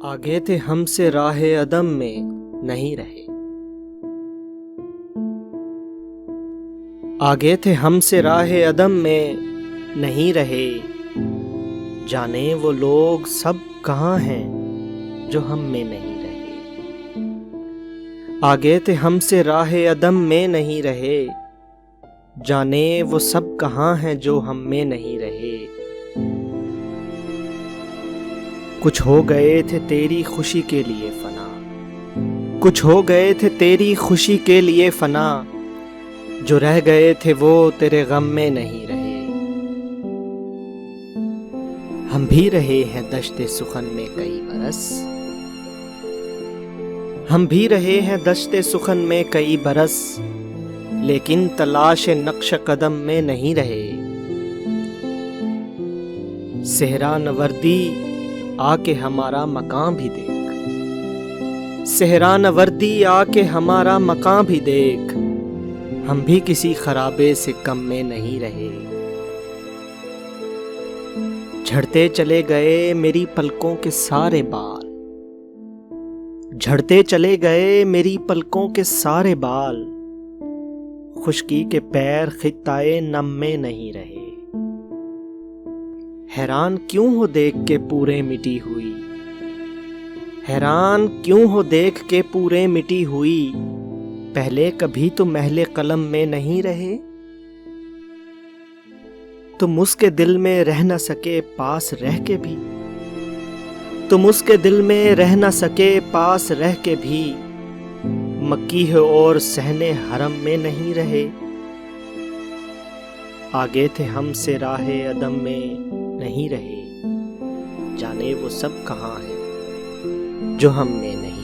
آگے تھے ہم سے راہ عدم میں نہیں رہے، آگے تھے ہم سے راہ عدم میں نہیں رہے، جانے وہ لوگ سب کہاں ہیں جو ہم میں نہیں رہے۔ آگے تھے ہم سے راہ عدم میں نہیں رہے، جانے وہ سب کہاں ہیں جو ہم میں نہیں رہے۔ کچھ ہو گئے تھے تیری خوشی کے لیے فنا، کچھ ہو گئے تھے تیری خوشی کے لیے فنا، جو رہ گئے تھے وہ تیرے غم میں نہیں رہے۔ ہم بھی رہے ہیں دشت سخن میں کئی برس، ہم بھی رہے ہیں دشت سخن میں کئی برس، لیکن تلاش نقش قدم میں نہیں رہے۔ صحرا نوردی آ کے ہمارا مقام بھی دیکھ، صحرا نوردی آ کے ہمارا مقام بھی دیکھ، ہم بھی کسی خرابے سے کم میں نہیں رہے۔ جھڑتے چلے گئے میری پلکوں کے سارے بال، جھڑتے چلے گئے میری پلکوں کے سارے بال، خشکی کے پیر خطۂ نم میں نہیں رہے۔ حیران کیوں ہو دیکھ کے پورے مٹی ہوئی، حیران کیوں ہو دیکھ کے پورے مٹی ہوئی، پہلے کبھی تو محل قلم میں نہیں رہے۔ تم اس کے دل میں رہ نہ سکے پاس رہ کے بھی، تم اس کے دل میں رہ نہ سکے پاس رہ کے بھی، مکی ہو اور صحن حرم میں نہیں رہے۔ آگے تھے ہم سے راہ عدم میں نہیں رہے، جانے وہ سب کہاں ہیں جو ہم میں نہیں۔